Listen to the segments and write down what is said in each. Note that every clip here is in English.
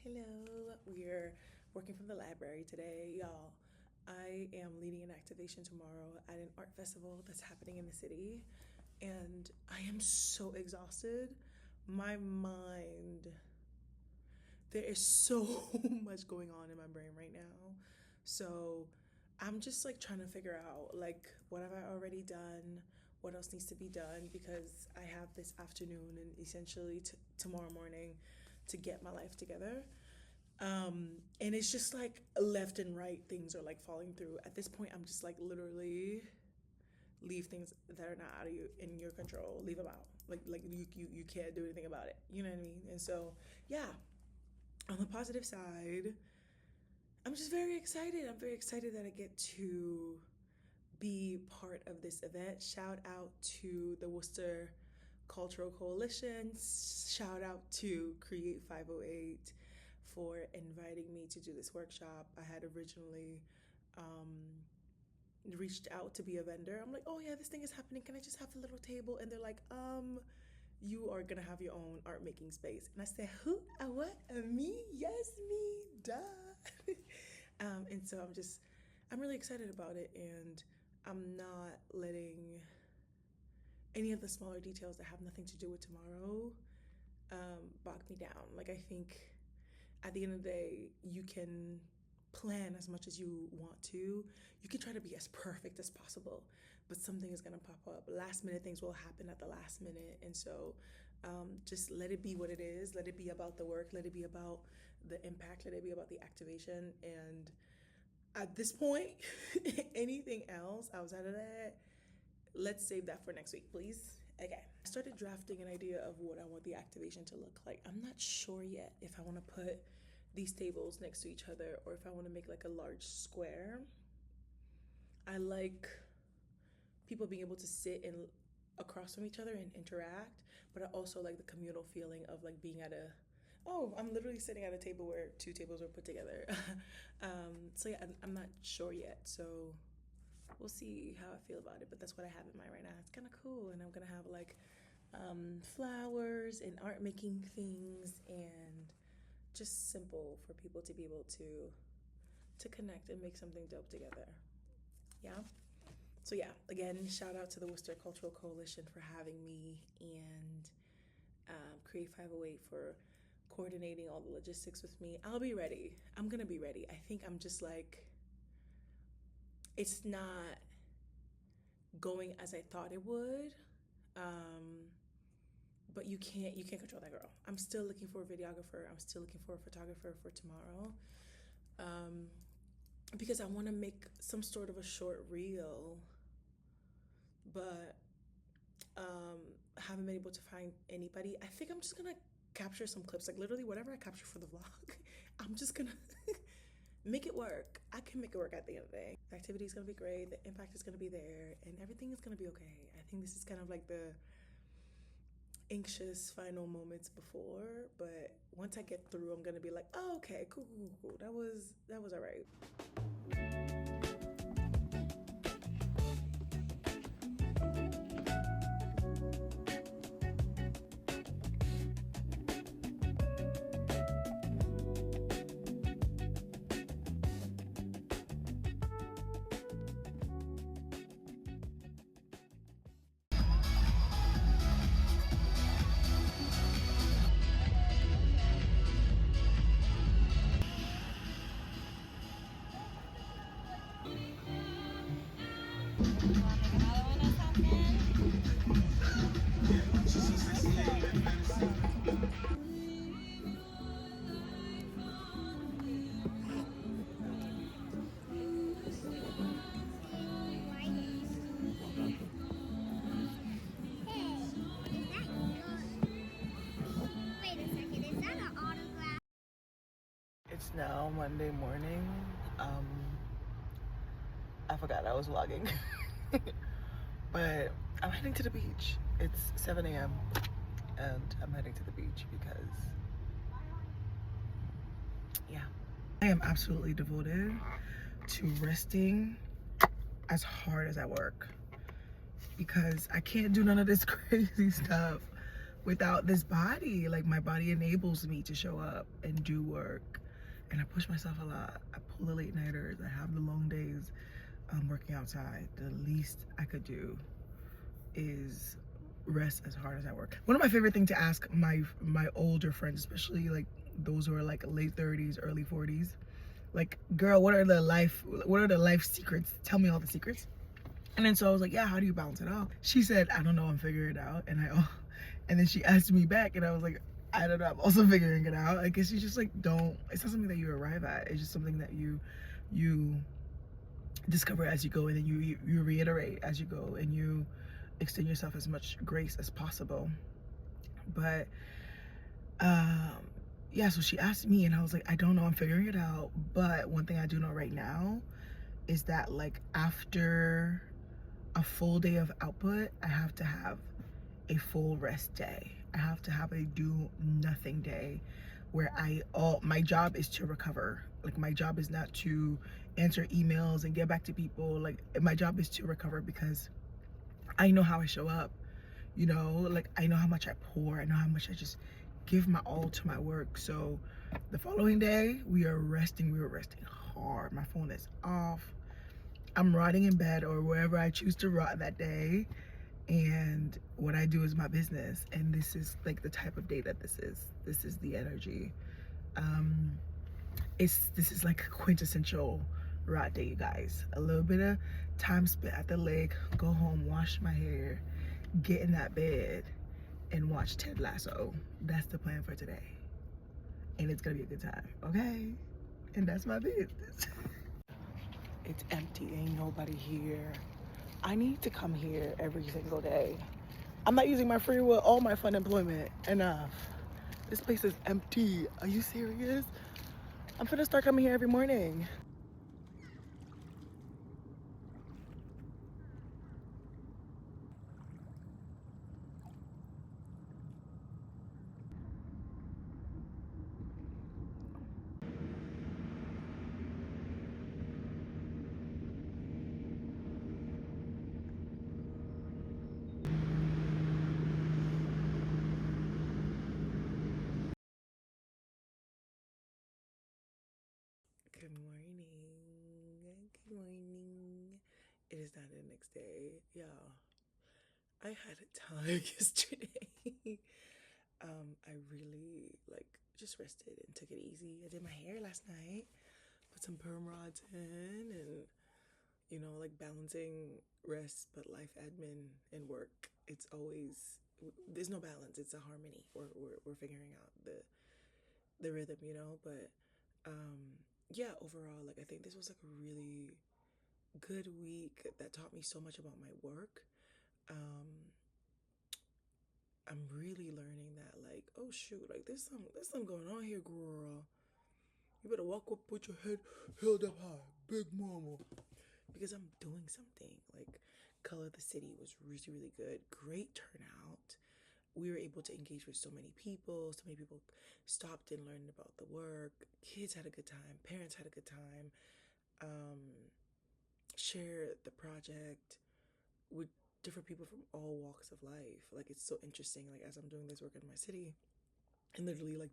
Hello, we're working from the library today, y'all. I am leading an activation tomorrow at an art festival that's happening in the city, and I am so exhausted. My mind, there is so much going on in my brain right now. So I'm just like trying to figure out like what have I already done, what else needs to be done because I have this afternoon and essentially tomorrow morning to get my life together. And it's just like left and right things are like falling through. At this point, I'm just like literally leave things that are not out of you in your control. Leave them out. Like you can't do anything about it. You know what I mean? And so yeah, on the positive side, I'm just very excited. I'm very excited that I get to be part of this event. Shout out to the Worcester Cultural Coalition. Shout out to Create 508 for inviting me to do this workshop. I had originally reached out to be a vendor. I'm like, oh yeah, this thing is happening. Can I just have a little table? And they're like, you are gonna have your own art making space. And I said, who? What? Me? Yes, me. Duh. And so I'm really excited about it, and I'm not letting any of the smaller details that have nothing to do with tomorrow bog me down. Like, I think at the end of the day, you can plan as much as you want to. You can try to be as perfect as possible, but something is going to pop up. Last minute things will happen at the last minute. And so just let it be what it is. Let it be about the work. Let it be about the impact. Let it be about the activation. And at this point, anything else outside of that, let's save that for next week, please. Okay. I started drafting an idea of what I want the activation to look like. I'm not sure yet if I want to put these tables next to each other or if I want to make like a large square. I like people being able to sit in across from each other and interact, but I also like the communal feeling of like being at I'm literally sitting at a table where two tables were put together. So yeah, I'm not sure yet. So we'll see how I feel about it, but that's what I have in mind right now. It's kind of cool, and I'm gonna have like flowers and art making things and just simple for people to be able to connect and make something dope together. Yeah. So yeah, again, shout out to the Worcester Cultural Coalition for having me, and Create 508 for coordinating all the logistics with me. I'll be ready. I'm gonna be ready. I think I'm just like, it's not going as I thought it would. But you can't control that, girl. I'm still looking for a videographer. I'm still looking for a photographer for tomorrow. Because I want to make some sort of a short reel, but haven't been able to find anybody. I think I'm just gonna capture some clips, like literally whatever I capture for the vlog. I'm just gonna make it work. I can make it work at the end of the day. The activity is gonna be great. The impact is gonna be there, and everything is gonna be okay. I think this is kind of like the anxious final moments before, but once I get through, I'm gonna be like, oh, okay, cool. That was all right. It's now Monday morning. I forgot I was vlogging. But I'm heading to the beach. It's 7 a.m. and I'm heading to the beach because, yeah. I am absolutely devoted to resting as hard as I work because I can't do none of this crazy stuff without this body. Like, my body enables me to show up and do work, and I push myself a lot. I pull the late nighters, I have the long days. Working outside, the least I could do is rest as hard as I work. One of my favorite things to ask my older friends, especially like those who are like late 30s, early 40s, like, girl, what are the life secrets? Tell me all the secrets. And then so I was like, yeah, how do you balance it out? She said, I don't know, I'm figuring it out. And then she asked me back, and I was like, I don't know, I'm also figuring it out. I guess you just like it's not something that you arrive at. It's just something that you discover as you go, and then you reiterate as you go, and you extend yourself as much grace as possible. But yeah, so she asked me, and I was like, I don't know, I'm figuring it out. But one thing I do know right now is that, like, after a full day of output, I have to have a full rest day. I have to have a do nothing day where my job is to recover. Like, my job is not to answer emails and get back to people. Like, my job is to recover, because I know how I show up, you know, like, I know how much I pour, I know how much I just give my all to my work. So the following day, we were resting hard. My phone is off. I'm rotting in bed or wherever I choose to rot that day, and what I do is my business. And this is like the type of day that this is the energy. This is like a quintessential rot day, you guys. A little bit of time spent at the lake, go home, wash my hair, get in that bed, and watch Ted Lasso. That's the plan for today, and it's gonna be a good time, okay? And that's my business. It's empty, ain't nobody here. I need to come here every single day. I'm not using my free will or my fun employment enough. This place is empty. Are you serious? I'm gonna start coming here every morning. Good morning. Good morning. It is not the next day. Yeah. I had a time yesterday. I really just rested and took it easy. I did my hair last night, put some perm rods in, and balancing rest but life admin and work. It's always there's no balance. It's a harmony. We're figuring out the rhythm, But yeah, overall, I think this was a really good week that taught me so much about my work. I'm really learning that, oh shoot, there's some going on here, girl. You better walk up with your head held up high, big mama. Because I'm doing something. Color the City was really, really good. Great turnout. We were able to engage with so many people. So many people stopped and learned about the work. Kids had a good time. Parents had a good time. Share the project with different people from all walks of life. It's so interesting. As I'm doing this work in my city, and literally not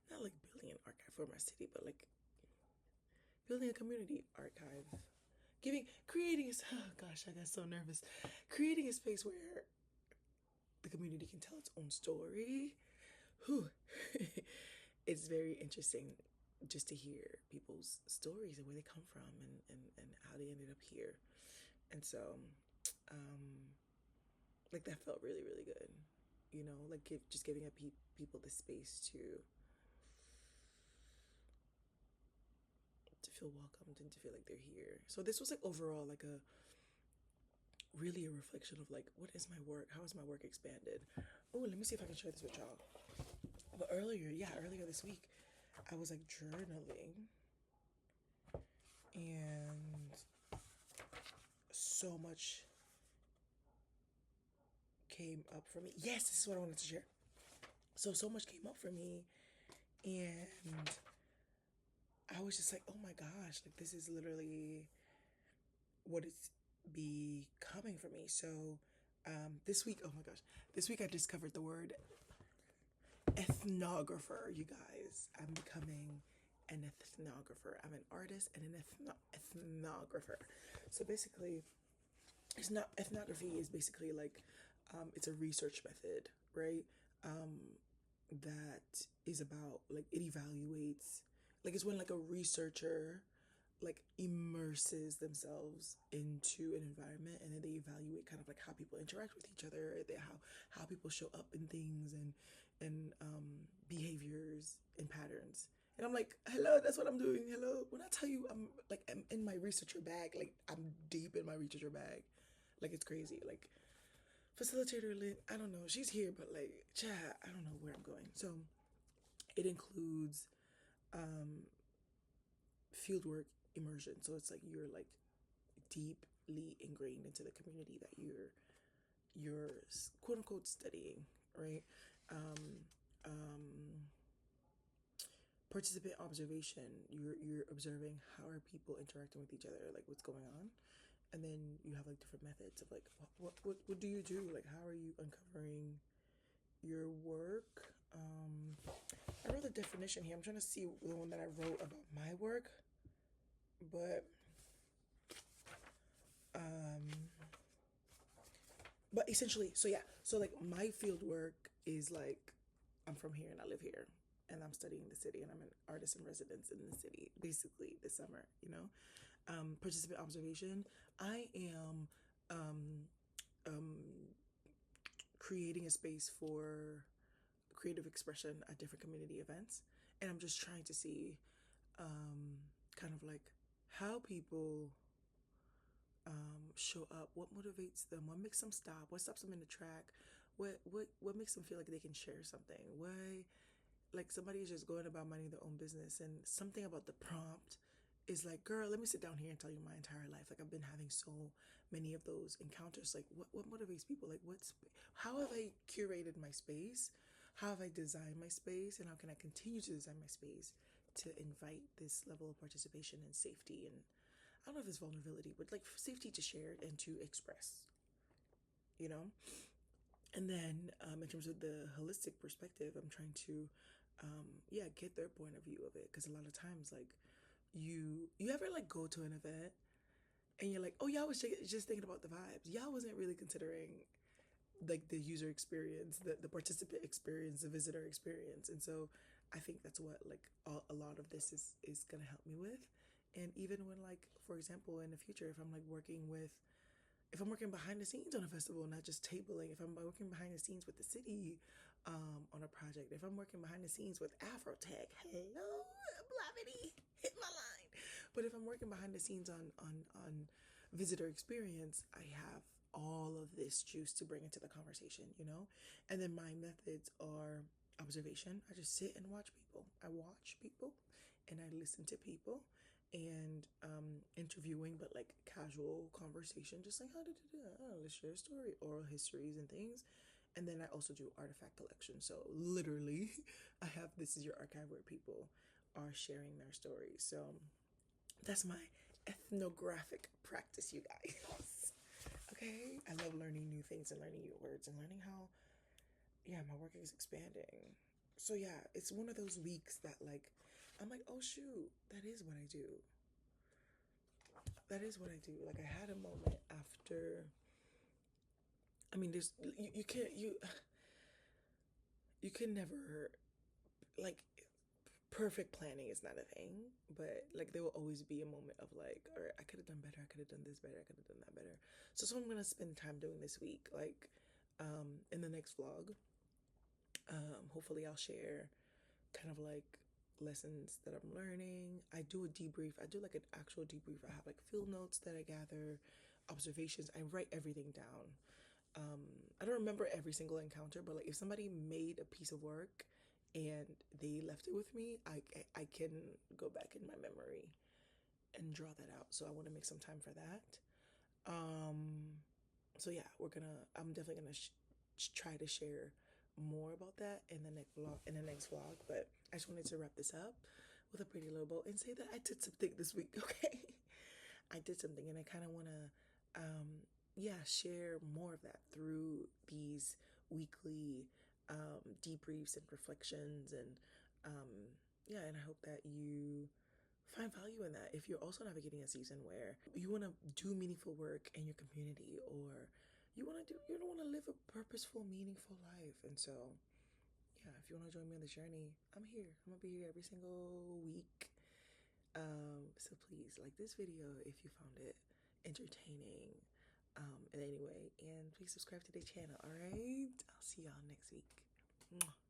building an archive for my city, but building a community archive, creating a, oh gosh, I got so nervous, creating a space where the community can tell its own story. Whew. It's very interesting just to hear people's stories and where they come from, and how they ended up here. And so that felt really, really good, just giving up people the space to feel welcomed and to feel like they're here. So this was overall a really a reflection of what is my work, how is my work expanded. Oh, let me see if I can share this with y'all. But earlier this week, I was journaling, and so much came up for me. Yes, this is what I wanted to share. So much came up for me, and I was just oh my gosh, this is literally what it's becoming for me. So this week, oh my gosh, this week I discovered the word ethnographer, you guys. I'm becoming an ethnographer. I'm an artist and an ethnographer. So basically, it's not ethnography is basically like it's a research method, right? That is about like it evaluates like it's when like a researcher like immerses themselves into an environment and then they evaluate kind of like how people interact with each other, how people show up in things and behaviors and patterns. And I'm like, hello, that's what I'm doing. Hello. When I tell you I'm in my researcher bag, like I'm deep in my researcher bag. Like it's crazy. Like facilitator Lynn, I don't know, she's here, but like, chat, I don't know where I'm going. So it includes fieldwork immersion. So it's like you're like deeply ingrained into the community that you're quote unquote studying, right? Um, um, Participant observation. You're observing how are people interacting with each other, like what's going on, and then you have like different methods of like what do you do? Like how are you uncovering your work? I wrote the definition here. I'm trying to see the one that I wrote about my work, but um, but essentially, so yeah, so like my field work is like I'm from here and I live here and I'm studying the city and I'm an artist in residence in the city basically this summer, you know. Participant observation. I am um, um, creating a space for creative expression at different community events, and I'm just trying to see kind of like how people show up, what motivates them, what makes them stop, what stops them in the track, what makes them feel like they can share something, why like somebody is just going about minding their own business and something about the prompt is like, girl, let me sit down here and tell you my entire life. Like I've been having so many of those encounters. Like what motivates people? Like how have I curated my space? How have I designed my space? And how can I continue to design my space to invite this level of participation and safety and I don't know if it's vulnerability, but like safety to share and to express, you know? And then in terms of the holistic perspective, I'm trying to, yeah, get their point of view of it. Because a lot of times, like, you ever like go to an event and you're like, oh yeah, I was just thinking about the vibes. Y'all wasn't really considering like the user experience, the participant experience, the visitor experience. And so I think that's what like a lot of this is gonna help me with. And even when like, for example, in the future, if I'm working behind the scenes on a festival, not just tabling, if I'm working behind the scenes with the city on a project, if I'm working behind the scenes with Afrotech, hello, Blavity, hit my line. But if I'm working behind the scenes on visitor experience, I have all of this juice to bring into the conversation, you know? And then my methods are observation. I just sit and watch people. I watch people and I listen to people and interviewing, but like casual conversation, just like how did you do that? Oh, let's share a story, oral histories and things. And then I also do artifact collection. So literally, I have this is your archive where people are sharing their stories. So that's my ethnographic practice, you guys. Okay, I love learning new things and learning new words and learning how, yeah, my work is expanding. So yeah, it's one of those weeks that like, I'm like, oh shoot, that is what I do. That is what I do. Like I had a moment after. I mean, there's you can't you can never like perfect planning is not a thing, but like there will always be a moment of like, all right, I could have done better, I could have done this better, I could have done that better. So that's what I'm gonna spend time doing this week. Like, in the next vlog, hopefully I'll share kind of like lessons that I'm learning. I do a debrief. I do like an actual debrief. I have like field notes that I gather, observations. I write everything down. I don't remember every single encounter, but like if somebody made a piece of work and they left it with me, I can go back in my memory and draw that out. So I want to make some time for that. Um, so yeah, I'm definitely gonna try to share more about that in the next vlog. But I just wanted to wrap this up with a pretty little bow and say that I did something this week. Okay, I did something, and I kind of want to, yeah, share more of that through these weekly debriefs and reflections, and yeah, and I hope that you find value in that. If you're also navigating a season where you want to do meaningful work in your community, or you don't want to live a purposeful, meaningful life, and so yeah, if you want to join me on this journey, I'm here. I'm gonna be here every single week. So please like this video if you found it entertaining in any way, and please subscribe to the channel. All right, I'll see y'all next week. Mwah.